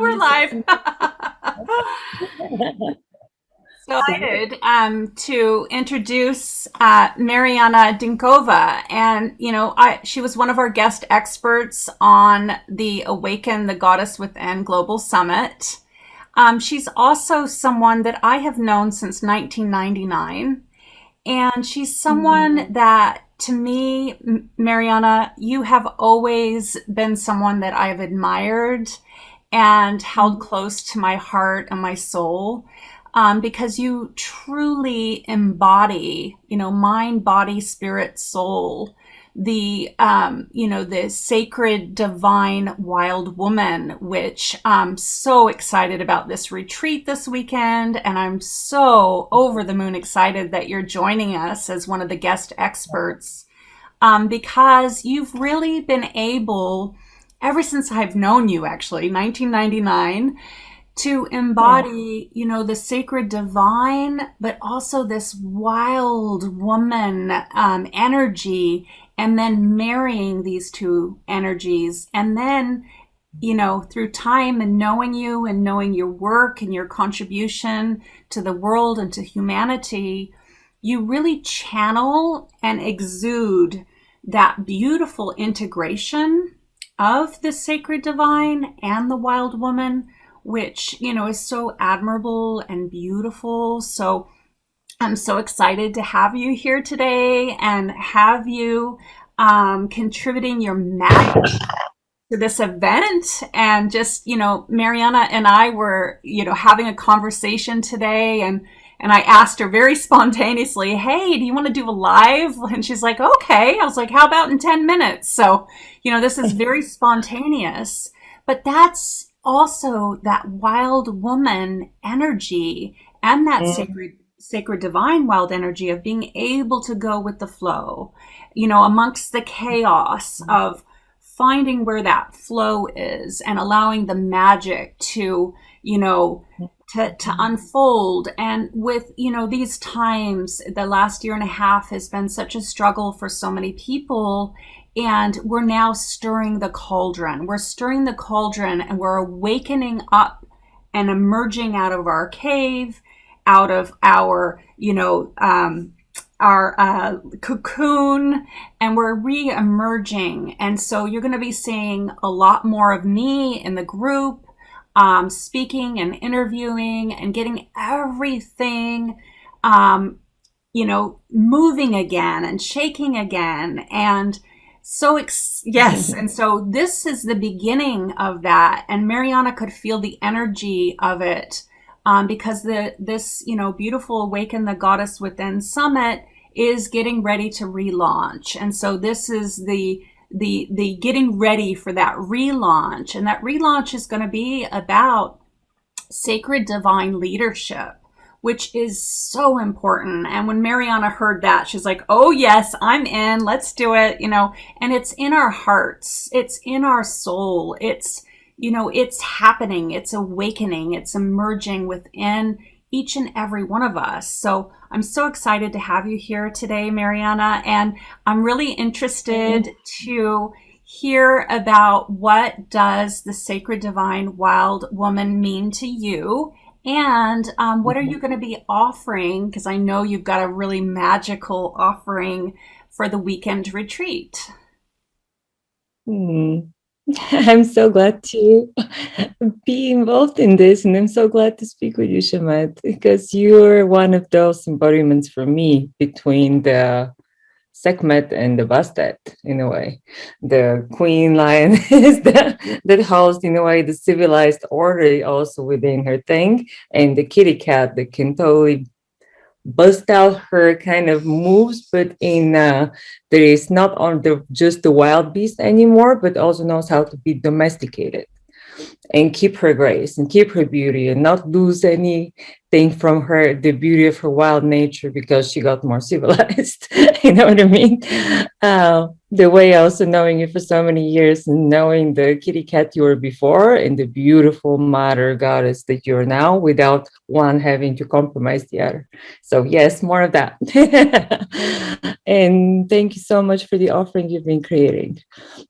We're Yes. live. So excited to introduce Meriana Dinkova, and she was one of our guest experts on the Awaken, the Goddess Within Global Summit. She's also someone that I have known since 1999, and she's someone that, to me, Mariana, you have always been someone that I've admired and held close to my heart and my soul, because you truly embody, mind, body, spirit, soul, the sacred, divine, wild woman, which I'm so excited about this retreat this weekend. And I'm so over the moon excited that you're joining us as one of the guest experts, because you've really been able, ever since I've known you, actually, 1999, to embody, the sacred divine, but also this wild woman energy, and then marrying these two energies. And then, through time and knowing you and knowing your work and your contribution to the world and to humanity, you really channel and exude that beautiful integration of the sacred divine and the wild woman, which, is so admirable and beautiful. So I'm so excited to have you here today and have you contributing your magic to this event. And just, Mariana and I were, having a conversation today, and I asked her very spontaneously, hey, do you want to do a live? And she's like, okay. I was like, how about in 10 minutes? So, this is very spontaneous, but that's also that wild woman energy and that sacred divine wild energy of being able to go with the flow, amongst the chaos of finding where that flow is and allowing the magic to, to unfold. And with, these times, the last year and a half has been such a struggle for so many people. And we're now stirring the cauldron. We're stirring the cauldron, and we're awakening up and emerging out of our cave, out of our, our cocoon, and we're re-emerging. And so you're going to be seeing a lot more of me in the group, speaking and interviewing and getting everything, moving again and shaking again. And so, yes. And so this is the beginning of that. And Mariana could feel the energy of it, because this beautiful Awaken the Goddess Within Summit is getting ready to relaunch. And so this is the getting ready for that relaunch. And that relaunch is going to be about sacred divine leadership, which is so important. And when Mariana heard that, she's like, oh yes, I'm in, let's do it, and it's in our hearts, it's in our soul, it's, it's happening, it's awakening, it's emerging within each and every one of us. So I'm so excited to have you here today, Mariana, and I'm really interested to hear about what does the sacred divine wild woman mean to you. And what are you going to be offering? Because I know you've got a really magical offering for the weekend retreat. I'm so glad to be involved in this, and I'm so glad to speak with you, Schamet, because you're one of those embodiments for me between the Sekhmet and the Bastet, in a way. The queen lion is that holds, in a way, the civilized order also within her thing, and the kitty cat that can totally bust out her kind of moves, but in there is not on just the wild beast anymore, but also knows how to be domesticated and keep her grace and keep her beauty and not lose anything from the beauty of her wild nature because she got more civilized. You know what I mean? the way also knowing you for so many years and knowing the kitty cat you were before and the beautiful mother goddess that you're now without one having to compromise the other. So yes, more of that. And thank you so much for the offering you've been creating,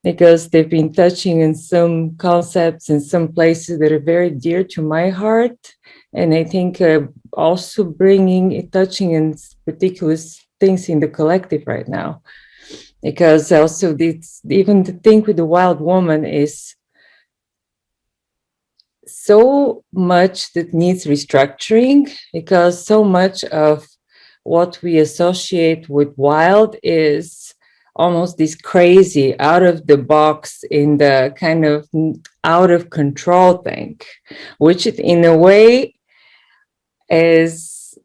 because they've been touching in some concepts in some places that are very dear to my heart. And I think also bringing, touching in particular things in the collective right now, because also it's, even the thing with the wild woman is so much that needs restructuring, because so much of what we associate with wild is almost this crazy out of the box in the kind of out of control thing, which in a way is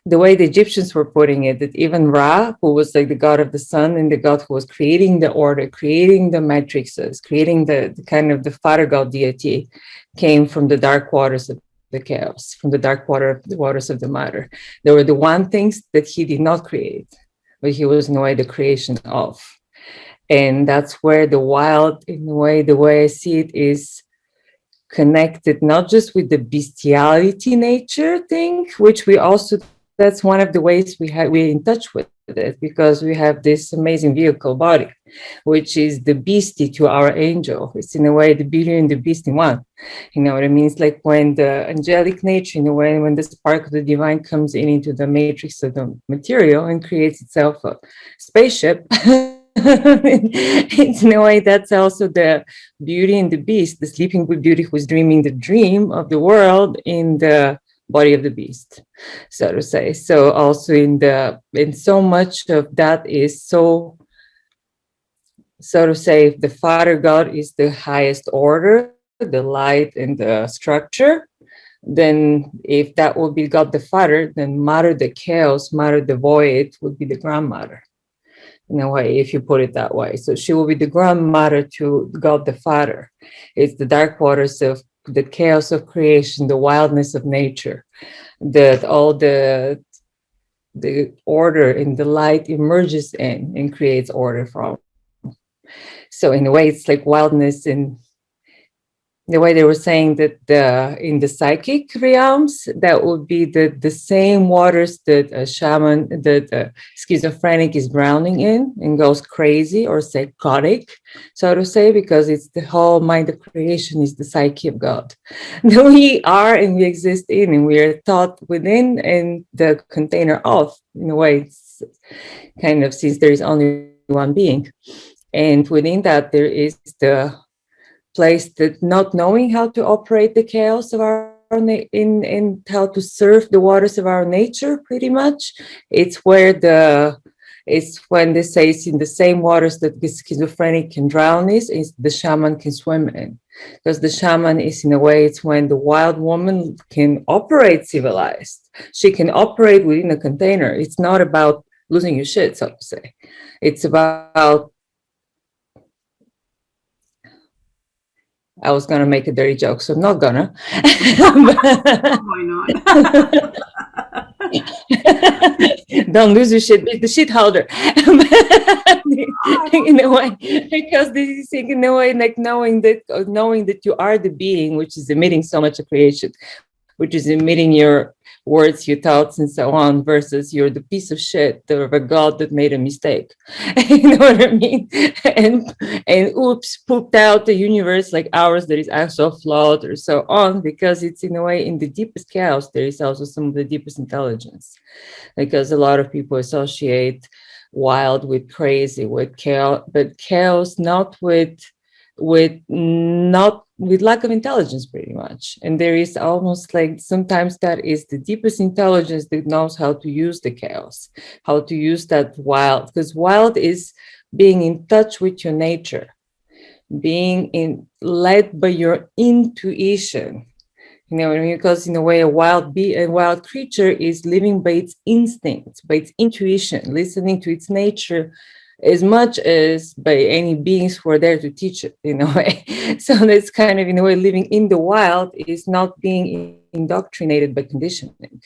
the way the Egyptians were putting it, that even Ra, who was like the god of the sun and the god who was creating the order, creating the matrices, creating the kind of the father god deity, came from the dark waters of the chaos, from the dark waters of the matter. There were the one things that he did not create, but he was in a way the creation of. And that's where the wild, in a way, the way I see it, is connected not just with the bestiality nature thing, which we also, that's one of the ways we're in touch with it, because we have this amazing vehicle body, which is the beastie to our angel. It's in a way the beauty and the beast in one. You know what I mean? It's like when the angelic nature, in a way, when the spark of the divine comes in into the matrix of the material and creates itself a spaceship. It's in a way that's also the beauty and the beast, the sleeping beauty who's dreaming the dream of the world in the body of the beast, so to say. So also in so much of that is so to say, if the Father God is the highest order, the light and the structure, then if that would be God the Father, then Matter the chaos, Matter the void would be the grandmother, in a way, if you put it that way. So she will be the grandmother to God the Father. It's the dark waters of the chaos of creation, the wildness of nature, that all the order and the light emerges in and creates order from. So in a way, it's like wildness in the way they were saying that in the psychic realms, that would be the same waters that a shaman, that a schizophrenic is drowning in and goes crazy or psychotic, so to say, because it's the whole mind of creation is the psyche of God that we are and we exist in, and we are taught within and the container of, in a way, it's kind of, since there is only one being. And within that, there is the place that not knowing how to operate the chaos of our in how to serve the waters of our nature, pretty much. It's when they say it's in the same waters that the schizophrenic can drown is the shaman can swim in. Because the shaman is, in a way, it's when the wild woman can operate civilized. She can operate within a container. It's not about losing your shit, so to say. It's about, I was going to make a dirty joke, so I'm not gonna. Why not? Don't lose your shit, be the shit holder. In a way, because this is in a way like knowing that you are the being which is emitting so much of creation, which is emitting your words, your thoughts, and so on, versus you're the piece of shit of a god that made a mistake. You know what I mean? And oops, pooped out the universe like ours that is also flawed or so on, because it's, in a way, in the deepest chaos, there is also some of the deepest intelligence. Because a lot of people associate wild with crazy, with chaos, but chaos not with lack of intelligence, pretty much. And there is almost like sometimes that is the deepest intelligence that knows how to use the chaos, how to use that wild, because wild is being in touch with your nature, being led by your intuition. You know what I mean? Because in a way, a wild creature is living by its instincts, by its intuition, listening to its nature, as much as by any beings who are there to teach it, in a way. So that's kind of, in a way, living in the wild is not being indoctrinated by conditioning.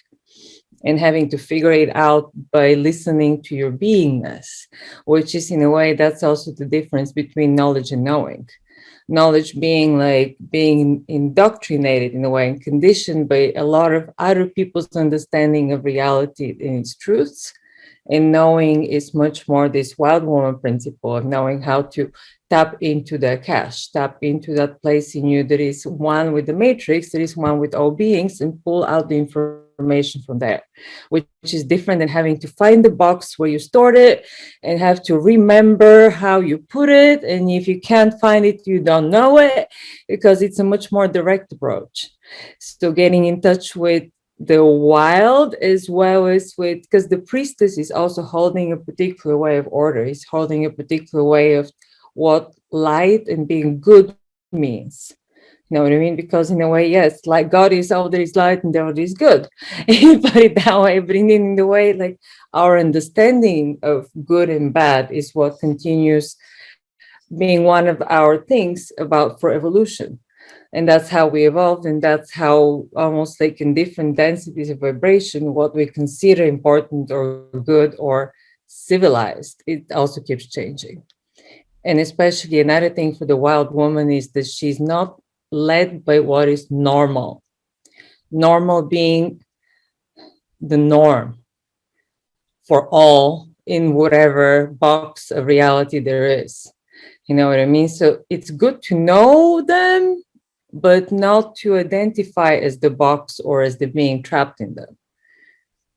and having to figure it out by listening to your beingness, which is in a way, that's also the difference between knowledge and knowing. Knowledge being like being indoctrinated in a way and conditioned by a lot of other people's understanding of reality and its truths. And knowing is much more this wild woman principle of knowing how to tap into the cache, tap into that place in you that is one with the matrix, that is one with all beings, and pull out the information from there, which is different than having to find the box where you stored it and have to remember how you put it. And if you can't find it, you don't know it, because it's a much more direct approach. So getting in touch with the wild, as well as with, because the priestess is also holding a particular way of order, is holding a particular way of what light and being good means. You know what I mean? Because in a way, yes, like God is, oh, there is light and there is good. If you put it that way, but in the way, like our understanding of good and bad is what continues being one of our things about for evolution. And that's how we evolved, and that's how, almost like in different densities of vibration, what we consider important or good or civilized, it also keeps changing. And especially another thing for the wild woman is that she's not led by what is normal. Normal being the norm for all in whatever box of reality there is. You know what I mean? So it's good to know them, but not to identify as the box or as the being trapped in them.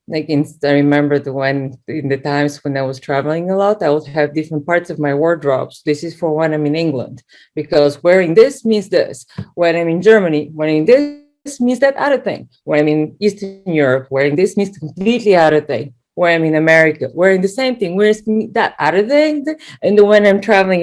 Like I remember in the times when I was traveling a lot, I would have different parts of my wardrobes. This is for when I'm in England, because wearing this means this. When I'm in Germany, wearing this means that other thing. When I'm in Eastern Europe, wearing this means completely other thing. When I'm in America, wearing the same thing, wearing that other thing. And when I'm traveling,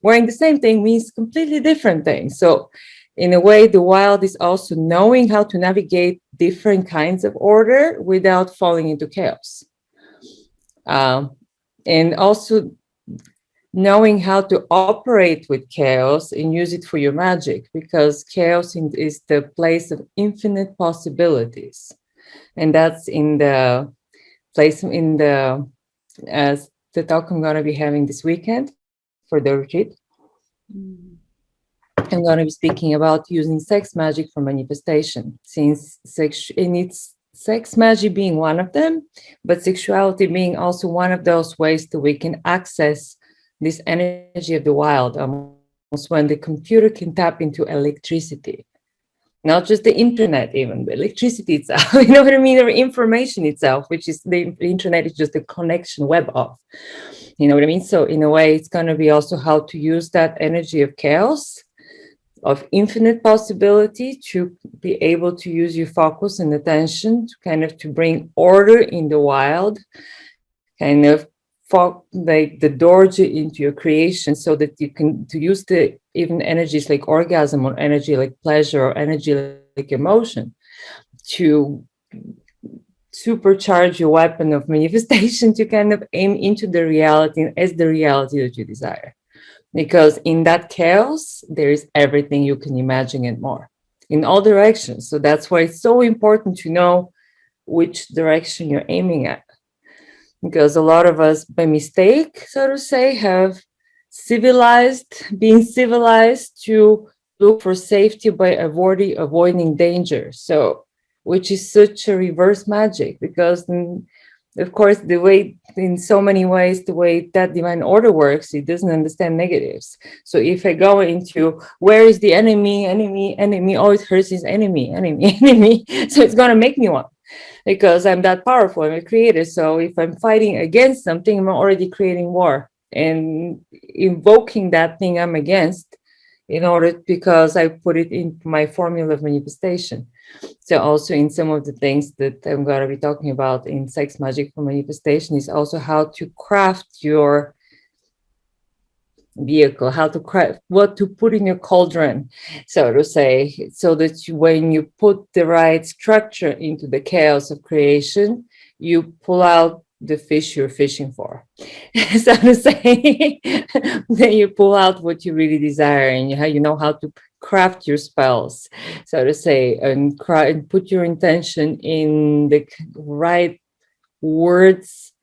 wearing the same thing means completely different things. So in a way, the wild is also knowing how to navigate different kinds of order without falling into chaos. And also knowing how to operate with chaos and use it for your magic, because chaos is the place of infinite possibilities. And that's in the place in as the talk I'm going to be having this weekend for the retreat. I'm going to be speaking about using sex magic for manifestation, since sex magic being one of them, but sexuality being also one of those ways that we can access this energy of the wild, almost when the computer can tap into electricity. Not just the internet, even, but electricity itself, you know what I mean? Or information itself, which is the internet is just a connection web of, you know what I mean? So in a way, it's going to be also how to use that energy of chaos, of infinite possibility, to be able to use your focus and attention to kind of to bring order in the wild, kind of like the door into your creation, so that you can to use the even energies like orgasm or energy like pleasure or energy like emotion to supercharge your weapon of manifestation to kind of aim into the reality as the reality that you desire. Because in that chaos, there is everything you can imagine and more in all directions. So that's why it's so important to know which direction you're aiming at. Because a lot of us, by mistake, so to say, have being civilized to look for safety by avoiding danger. So, which is such a reverse magic, because of course, the way, in so many ways, the way that divine order works, it doesn't understand negatives. So if I go into where is the enemy, always hurts his enemy. So it's going to make me one, because I'm that powerful. I'm a creator. So if I'm fighting against something, I'm already creating war and invoking that thing I'm against because I put it into my formula of manifestation. So also in some of the things that I'm going to be talking about in sex magic for manifestation is also how to craft your vehicle, how to craft what to put in your cauldron, so to say, so that when you put the right structure into the chaos of creation, you pull out the fish you're fishing for. So to say, then you pull out what you really desire, and you know how to craft your spells, so to say, and put your intention in the right words.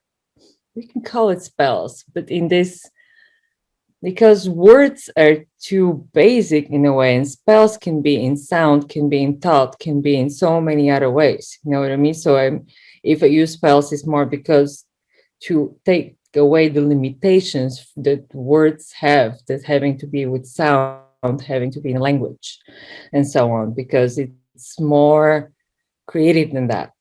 We can call it spells, but in this, because words are too basic in a way, and spells can be in sound, can be in thought, can be in so many other ways. You know what I mean? So if I use spells, it's more because to take away the limitations that words have, that having to be with sound, having to be in language, and so on, because it's more creative than that.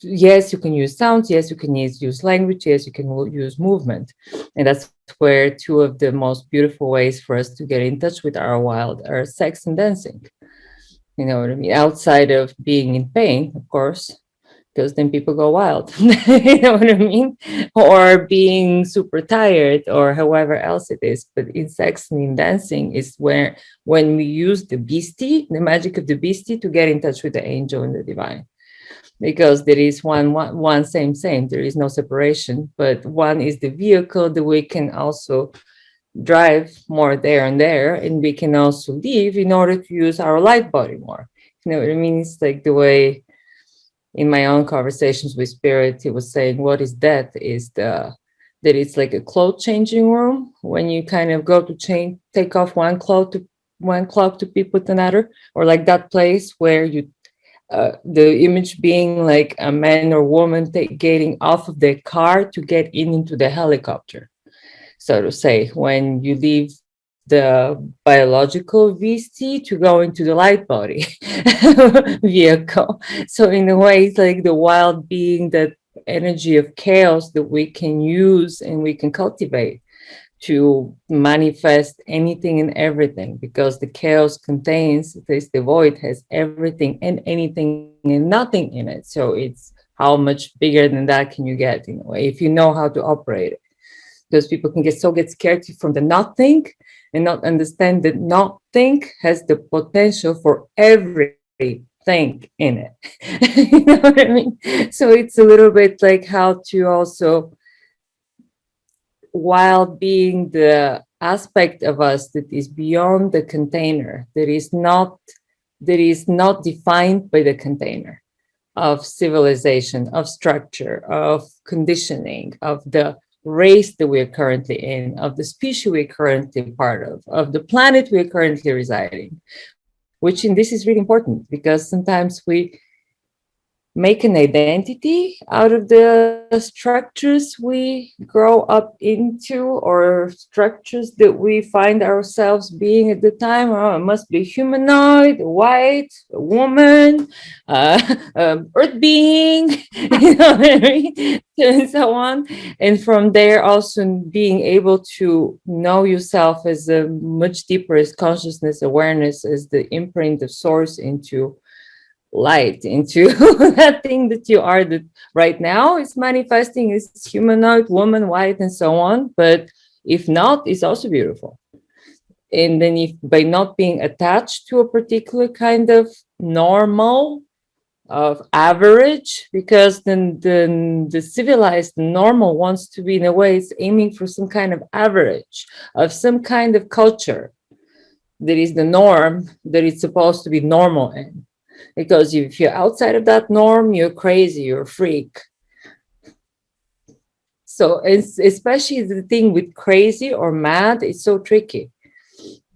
Yes, you can use sounds. Yes, you can use language. Yes, you can use movement. And that's where two of the most beautiful ways for us to get in touch with our wild are sex and dancing. You know what I mean? Outside of being in pain, of course, because then people go wild. You know what I mean? Or being super tired or however else it is. But in sex and in dancing is where when we use the beastie, the magic of the beastie, to get in touch with the angel and the divine, because there is one same. There is no separation, but one is the vehicle that we can also drive more there and there, and we can also leave in order to use our light body more. You know what I mean? It's like the way in my own conversations with spirit, he was saying, what is that? Is the that it's like a clothes changing room when you kind of go to change, take off one cloth to be put another, or like that place where you the image being like a man or woman getting off of their car to get into the helicopter, so to say, when you leave the biological VC to go into the light body vehicle. So in a way, it's like the wild being, that energy of chaos that we can use and we can cultivate to manifest anything and everything, because the chaos contains this, the void has everything and anything and nothing in it. So it's how much bigger than that can you get, in a way, if you know how to operate it. Because people can get scared from the nothing and not understand that nothing has the potential for everything in it. You know what I mean? So it's a little bit like how to also, while being the aspect of us that is beyond the container, that is not defined by the container of civilization, of structure, of conditioning, of the race that we're currently in, of the species we're currently part of the planet we're currently residing, which in this is really important, because sometimes we make an identity out of the structures we grow up into, or structures that we find ourselves being at the time. Oh, it must be humanoid, white, a woman, earth being, you know what I mean? And so on. And from there, also being able to know yourself as a much deeper as consciousness awareness, as the imprint of source into light, into that thing that you are, that right now is manifesting as humanoid, woman, white, and so on. But if not, it's also beautiful. And then if by not being attached to a particular kind of normal, of average, because then the civilized normal wants to be, in a way, it's aiming for some kind of average of some kind of culture that is the norm that it's supposed to be normal in. Because if you're outside of that norm, you're crazy, you're a freak. So it's, especially the thing with crazy or mad, it's so tricky.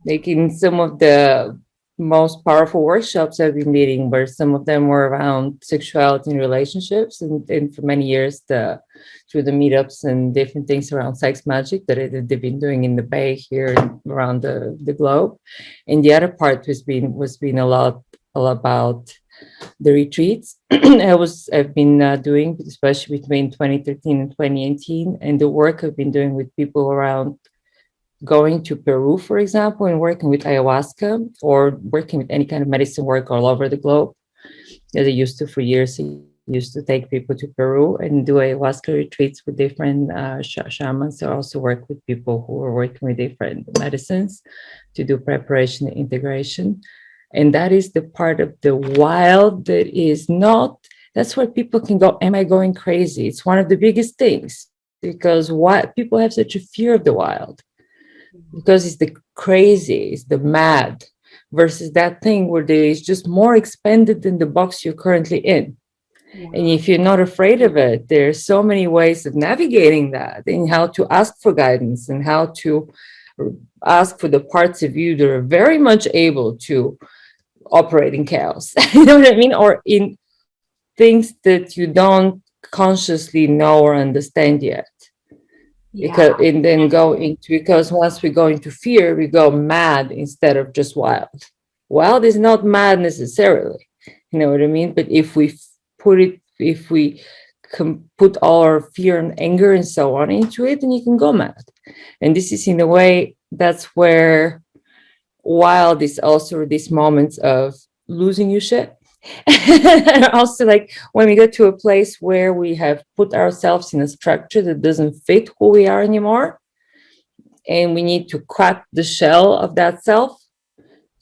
Like in some of the most powerful workshops I've been leading, where some of them were around sexuality and relationships, and for many years through the meetups and different things around sex magic that they've been doing in the Bay here and around the globe. And the other part was being a lot all about the retreats I've been doing, especially between 2013 and 2018, and the work I've been doing with people around going to Peru, for example, and working with ayahuasca, or working with any kind of medicine work all over the globe. As I used to for years, I used to take people to Peru and do ayahuasca retreats with different shamans. I also work with people who are working with different medicines to do preparation and integration. And that is the part of the wild that is not That's where people can go, am I going crazy? It's one of the biggest things, because why people have such a fear of the wild, because it's the crazy, it's the mad, versus that thing where there is just more expanded than the box you're currently in. And Yeah. if you're not afraid of it, there's so many ways of navigating that, and how to ask for guidance, and how to ask for the parts of you that are very much able to operate in chaos. You know what I mean? Or in things that you don't consciously know or understand yet. Yeah. Because and then go into, because once we go into fear, we go mad instead of just wild. Wild is not mad necessarily. You know what I mean? But if we can put all our fear and anger and so on into it, then you can go mad. And this is, in a way, that's where wild is also this moments of losing your shit. And also, like, when we get to a place where we have put ourselves in a structure that doesn't fit who we are anymore, and we need to crack the shell of that self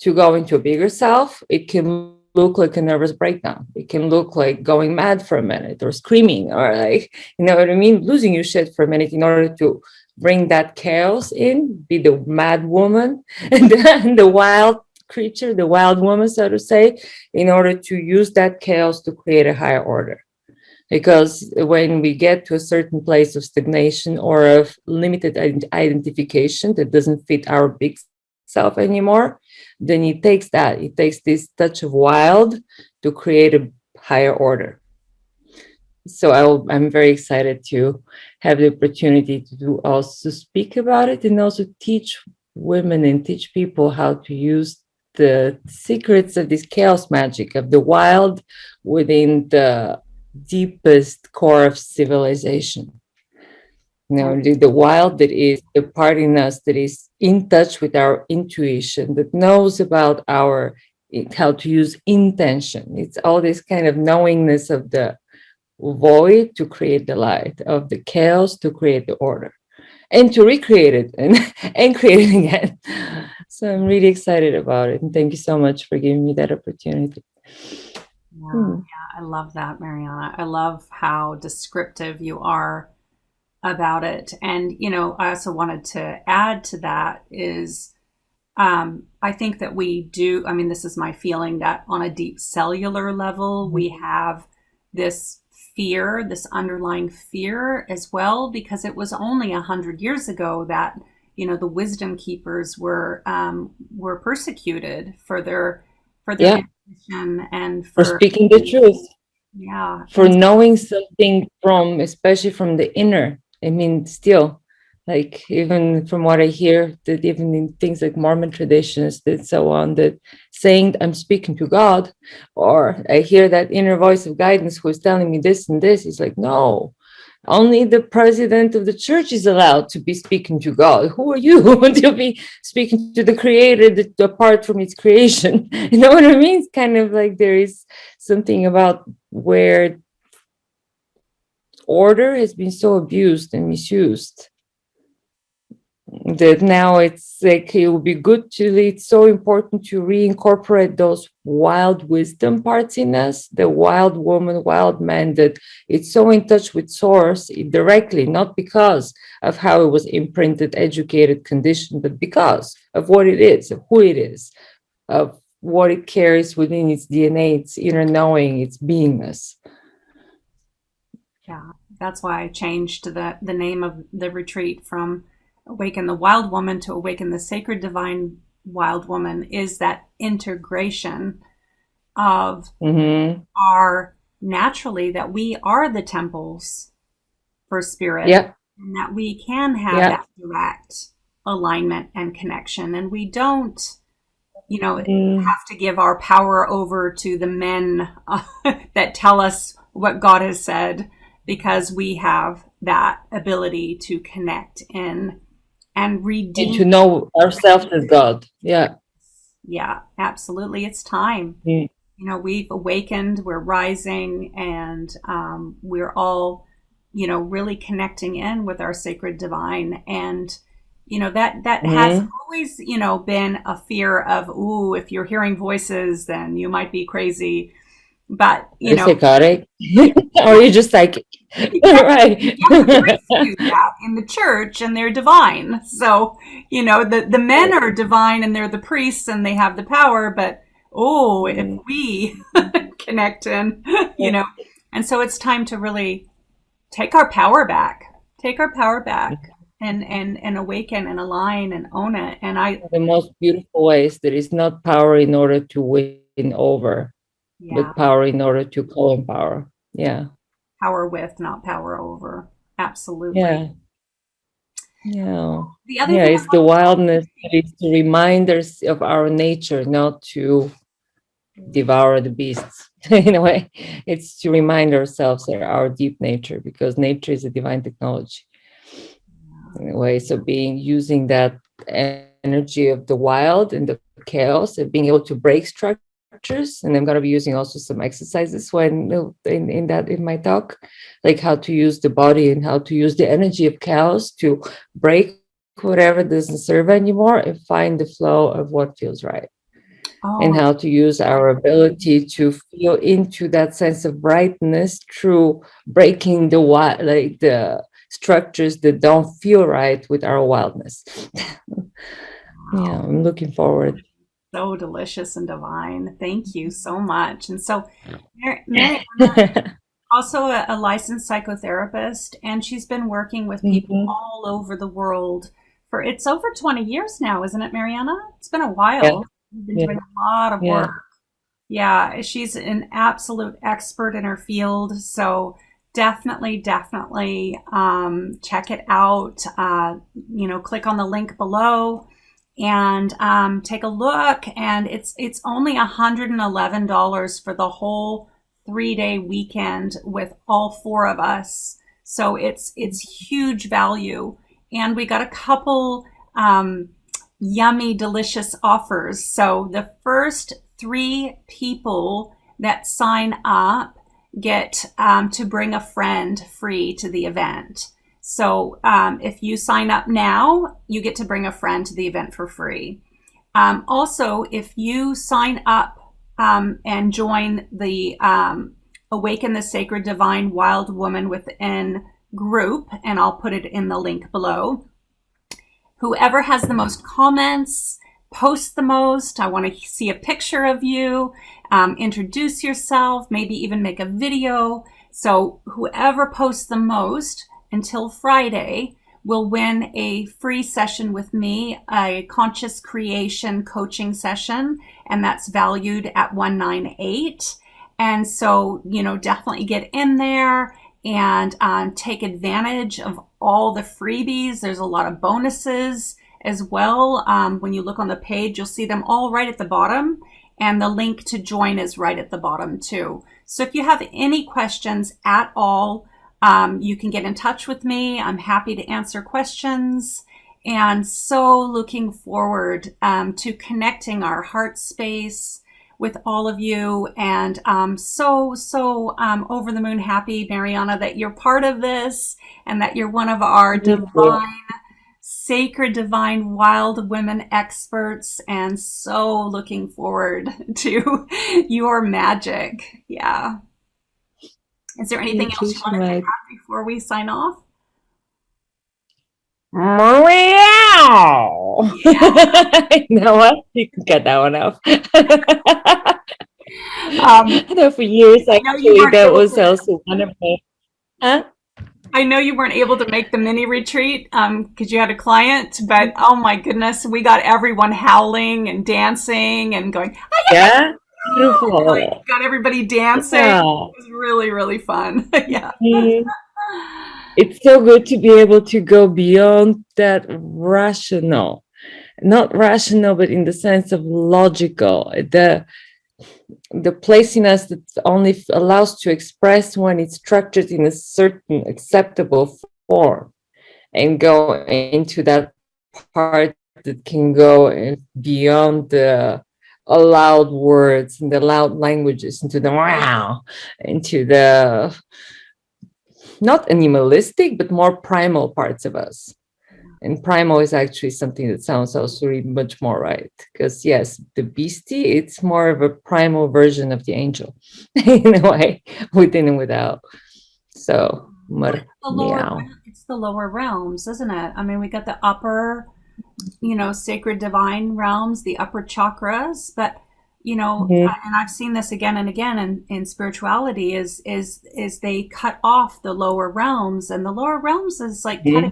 to go into a bigger self, it can look like a nervous breakdown. It can look like going mad for a minute, or screaming, or, like, you know what I mean, losing your shit for a minute in order to bring that chaos in, be the mad woman and the wild creature, the wild woman, so to say, in order to use that chaos to create a higher order. Because when we get to a certain place of stagnation or of limited identification that doesn't fit our big self anymore, then it takes this touch of wild to create a higher order. So I'm very excited to have the opportunity to also speak about it, and also teach women and teach people how to use the secrets of this chaos magic of the wild within the deepest core of civilization. You know, the wild that is the part in us that is in touch with our intuition, that knows about how to use intention. It's all this kind of knowingness of the void to create the light, of the chaos to create the order, and to recreate it and create it again. So I'm really excited about it. And thank you so much for giving me that opportunity. Yeah, yeah, I love that, Mariana. I love how descriptive you are about it. And, I also wanted to add to that is I think that we do, I mean, this is my feeling that on a deep cellular level, we have this fear, this underlying fear as well, because it was only 100 years ago that, the wisdom keepers were persecuted for their Yeah, intuition and for for, speaking the truth, yeah. for And knowing something from, especially from the inner. I mean, still, like, even from what I hear, that even in things like Mormon traditions, that so on, that saying I'm speaking to God, or I hear that inner voice of guidance who's telling me this and this, is like, no, only the president of the church is allowed to be speaking to God. Who are you to be speaking to the creator that, apart from its creation? You know what I mean? It's kind of like there is something about where order has been so abused and misused, that now it's like it would be good to, it's so important to reincorporate those wild wisdom parts in us, the wild woman, wild man, that it's so in touch with source directly, not because of how it was imprinted, educated, conditioned, but because of what it is, of who it is, of what it carries within its DNA, its inner knowing, its beingness. yeah, that's why I changed the name of the retreat from Awaken the Wild Woman to Awaken the Sacred Divine Wild Woman, is that integration of Mm-hmm. our naturally that we are the temples for spirit, Yeah, and that we can have yeah. that direct alignment and connection, and we don't Mm. have to give our power over to the men that tell us what God has said, because we have that ability to connect in and And redeem. to know ourselves as God. Yeah. Yeah, absolutely. It's time. Mm. We've awakened, we're rising, and we're all, really connecting in with our sacred divine. And, that has Mm. always, been a fear of, ooh, if you're hearing voices, then you might be crazy. But, Are you psychotic? Or you just psychic? Right. the priests do that in the church, and they're divine. So, the men are divine and they're the priests and they have the power. But, if we connect and so it's time to really take our power back, and awaken and align and own it. And the most beautiful ways, there is not power in order to win over, but power in order to co-empower. Yeah. Power with, not power over. Absolutely. Yeah. The other thing it's the wildness that is to remind us of our nature, not to devour the beasts. In a way, it's to remind ourselves of our deep nature, because nature is a divine technology. In a way, so using that energy of the wild and the chaos, and being able to break structures. And I'm going to be using also some exercises in my talk, like how to use the body and how to use the energy of chaos to break whatever doesn't serve anymore and find the flow of what feels right. And how to use our ability to feel into that sense of brightness through breaking the structures that don't feel right with our wildness. Yeah, I'm looking forward. So delicious and divine. Thank you so much. And so, Meriana, also a licensed psychotherapist, and she's been working with people all over the world it's over 20 years now, isn't it, Meriana? It's been a while. Yeah. You've been doing a lot of work. Yeah, she's an absolute expert in her field. So definitely check it out. Click on the link below and take a look. And it's only $111 for the whole 3-day weekend with all 4 of us. So it's huge value. And we got a couple yummy, delicious offers. So the first 3 people that sign up get to bring a friend free to the event. So if you sign up now, you get to bring a friend to the event for free. Also, if you sign up and join the Awaken the Sacred Divine Wild Woman Within group, and I'll put it in the link below, whoever has the most comments, post the most. I want to see a picture of you, introduce yourself, maybe even make a video. So whoever posts the most until Friday will win a free session with me, a conscious creation coaching session, and that's valued at $198. And so, definitely get in there and take advantage of all the freebies. There's a lot of bonuses as well. When you look on the page, you'll see them all right at the bottom, and the link to join is right at the bottom too. So if you have any questions at all, you can get in touch with me. I'm happy to answer questions, and so looking forward to connecting our heart space with all of you. And so over the moon happy, Meriana, that you're part of this and that you're one of our sacred, divine, wild women experts, and so looking forward to your magic. Yeah. Is there anything else you want to add before we sign off? Meow. You know what? You can get that one off. I know for years, actually, that was also one of my... Huh? I know you weren't able to make the mini retreat because you had a client, but oh my goodness, we got everyone howling and dancing and going, yeah, beautiful. Got everybody dancing. Yeah. It was really, really fun. Yeah. It's so good to be able to go beyond that rational, not rational, but in the sense of logical, the place in us that only allows to express when it's structured in a certain acceptable form, and go into that part that can go beyond the allowed words and the loud languages, into the wow, into the not animalistic but more primal parts of us. And primal is actually something that sounds also really much more right. Because yes, the beastie, it's more of a primal version of the angel in a way, within and without. So Well, it's the lower meow. it's the lower realms, isn't it? I mean, we got the upper, sacred divine realms, the upper chakras, but Mhm. and I've seen this again and again in spirituality is they cut off the lower realms, and the lower realms is like cutting, Mhm.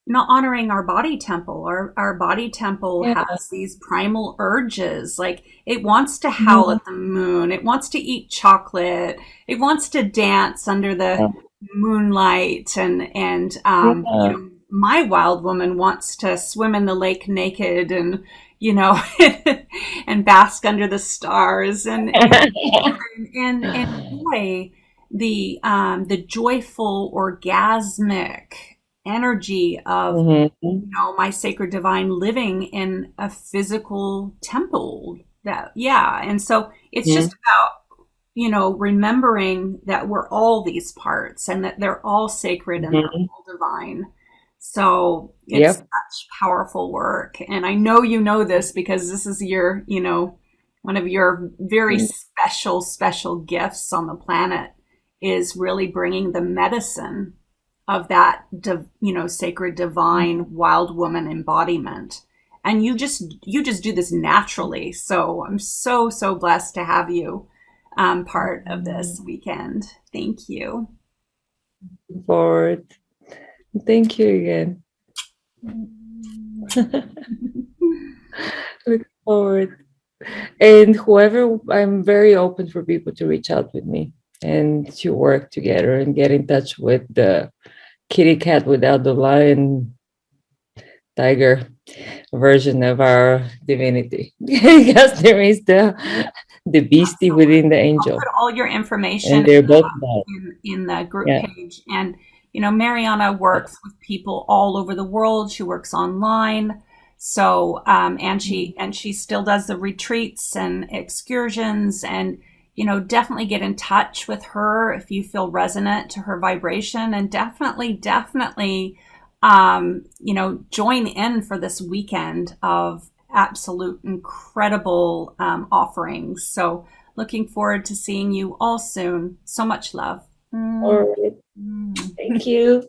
not honoring our body temple. Our body temple Yeah. has these primal urges. Like it wants to howl Mhm. at the moon. It wants to eat chocolate. It wants to dance under the moonlight. Yeah. My wild woman wants to swim in the lake naked and, and bask under the stars and enjoy the joyful, orgasmic energy of Mhm. my sacred divine living in a physical temple. That yeah, and so it's just Mhm. about remembering that we're all these parts and that they're all sacred and they're Mhm. all divine. So it's Yep. such powerful work, and I know you know this because this is your one of your very special gifts on the planet is really bringing the medicine of that sacred divine wild woman embodiment, and you just do this naturally. So I'm so blessed to have you part of this weekend. Thank you. Forward. Thank you again. Look forward. And whoever, I'm very open for people to reach out with me and to work together and get in touch with the kitty cat without the lion tiger version of our divinity. Because there is the beastie within the I'll angel. put all your information And they're both that. in the group Yeah. page. And Mariana works with people all over the world. She works online. So and she still does the retreats and excursions, and definitely get in touch with her if you feel resonant to her vibration, and definitely join in for this weekend of absolute incredible offerings. So looking forward to seeing you all soon. So much love. All right. Mm. Thank you.